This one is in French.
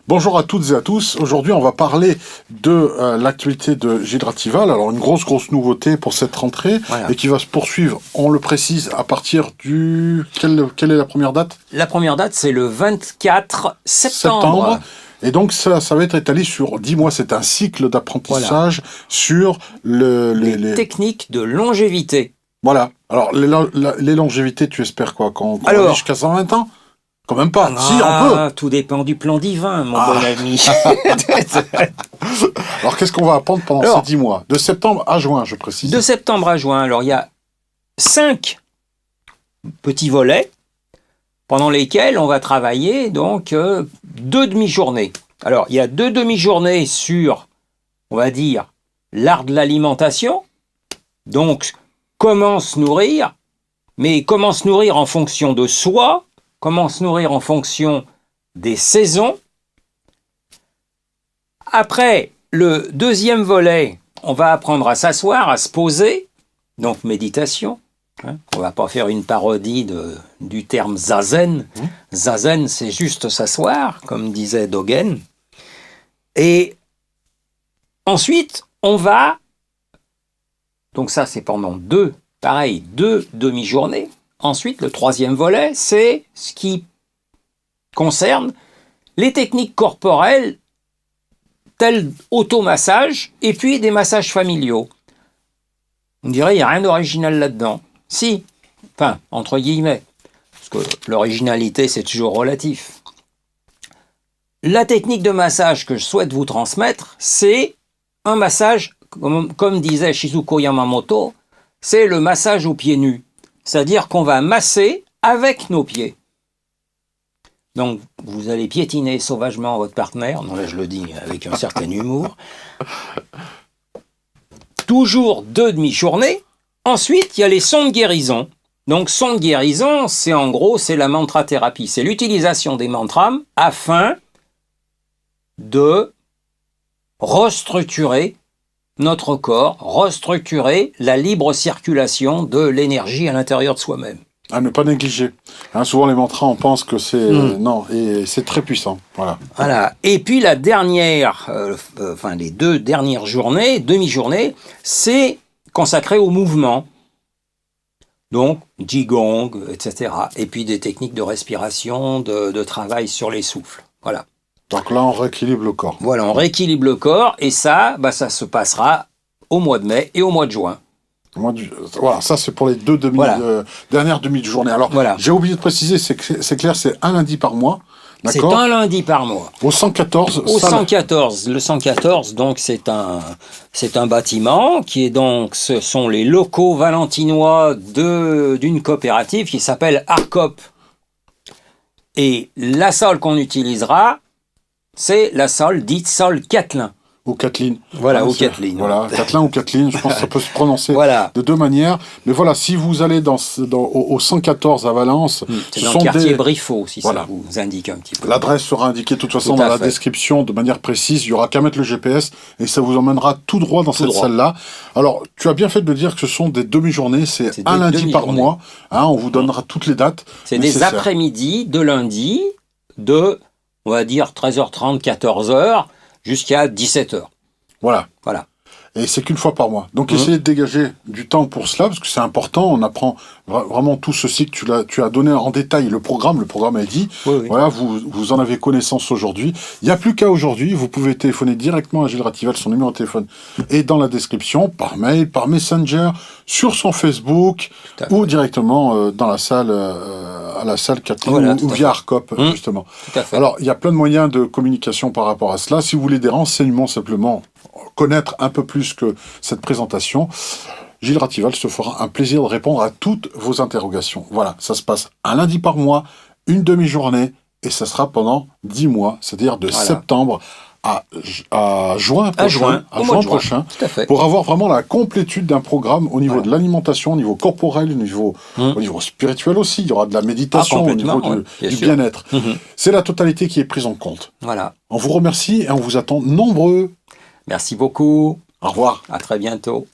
Bonjour à toutes et à tous. Aujourd'hui, on va parler de l'actualité de Gilles Ratival. Alors, une grosse nouveauté pour cette rentrée et qui va se poursuivre, on le précise, à partir du... Quelle est la première date? La première date, c'est le 24 septembre. Et donc, ça va être étalé sur 10 mois. C'est un cycle d'apprentissage sur les techniques de longévité. Voilà. Alors, les longévités, tu espères quoi? Qu'on vit jusqu'à 120 ans? Quand même pas. Si, on peut. Tout dépend du plan divin, mon bon ami. Alors, qu'est-ce qu'on va apprendre pendant ces 10 mois? De septembre à juin, je précise. De septembre à juin. Alors, il y a 5 petits volets pendant lesquels on va travailler donc 2 demi-journées. Alors, il y a 2 demi-journées sur, on va dire, l'art de l'alimentation. Donc, comment se nourrir, mais comment se nourrir en fonction de soi, comment se nourrir en fonction des saisons. Après, le deuxième volet, on va apprendre à s'asseoir, à se poser, donc méditation. On ne va pas faire une parodie du terme zazen. Zazen, c'est juste s'asseoir, comme disait Dogen. Et ensuite, on va... Donc ça, c'est pendant 2 demi-journées. Ensuite, le troisième volet, c'est ce qui concerne les techniques corporelles telles automassage et puis des massages familiaux. On dirait qu'il n'y a rien d'original là-dedans. Si, enfin, entre guillemets, parce que l'originalité, c'est toujours relatif. La technique de massage que je souhaite vous transmettre, c'est un massage, comme disait Shizuko Yamamoto, c'est le massage aux pieds nus. C'est-à-dire qu'on va masser avec nos pieds. Donc, vous allez piétiner sauvagement votre partenaire. Non, là, je le dis avec un certain humour. Toujours 2 demi-journées. Ensuite, il y a les sons de guérison. Donc, sons de guérison, c'est en gros, c'est la mantra-thérapie. C'est l'utilisation des mantras afin de restructurer notre corps, restructurer la libre circulation de l'énergie à l'intérieur de soi-même. À ne pas négliger. Souvent les mantras, on pense que c'est... Non, et c'est très puissant. Voilà. Et puis la dernière, les 2 dernières journées, demi-journées, c'est consacré au mouvement. Donc, Qigong, etc. Et puis des techniques de respiration, de travail sur les souffles. Voilà. Donc là, on rééquilibre le corps. Voilà, on rééquilibre le corps et ça, ça se passera au mois de mai et au mois de juin. Voilà, ça c'est pour les 2 dernières demi-journées. Alors, j'ai oublié de préciser, c'est clair, c'est un lundi par mois. C'est un lundi par mois. Au 114. Le 114, donc c'est un bâtiment qui est donc, ce sont les locaux valentinois d'une coopérative qui s'appelle Arcop. Et la salle qu'on utilisera, c'est la salle dite salle Kathleen. Ou Kathleen. Voilà, ou Kathleen. Voilà, Kathleen ou Kathleen, je pense que ça peut se prononcer de 2 manières. Mais voilà, si vous allez au 114 à Valence... c'est dans le quartier Briffaut, si ça vous indique un petit peu. L'adresse sera indiquée de toute façon dans la description de manière précise. Il n'y aura qu'à mettre le GPS et ça vous emmènera tout droit dans cette salle-là. Alors, tu as bien fait de dire que ce sont des demi-journées, c'est un lundi par mois. On vous donnera toutes les dates. C'est des après-midi de lundi de, on va dire, 13h30, 14h, jusqu'à 17h. Voilà. Et c'est qu'une fois par mois. Donc essayez de dégager du temps pour cela, parce que c'est important. On apprend vraiment tout ceci que tu as donné en détail. Le programme est dit. Voilà, vous en avez connaissance aujourd'hui. Il n'y a plus qu'à aujourd'hui. Vous pouvez téléphoner directement à Gilles Ratival. Son numéro de téléphone est dans la description, par mail, par Messenger, sur son Facebook, ou directement dans la salle, à la salle Kathleen, ou via Arcop, justement. Tout à fait. Alors, il y a plein de moyens de communication par rapport à cela. Si vous voulez des renseignements, simplement connaître un peu plus que cette présentation, Gilles Ratival se fera un plaisir de répondre à toutes vos interrogations. Voilà, ça se passe un lundi par mois, une demi-journée, et ça sera pendant 10 mois, c'est-à-dire de septembre à juin prochain, pour avoir vraiment la complétude d'un programme au niveau de l'alimentation, au niveau corporel, au niveau spirituel aussi. Il y aura de la méditation au niveau du bien-être. C'est la totalité qui est prise en compte. Voilà. On vous remercie et on vous attend nombreux. Merci beaucoup. Au revoir. À très bientôt.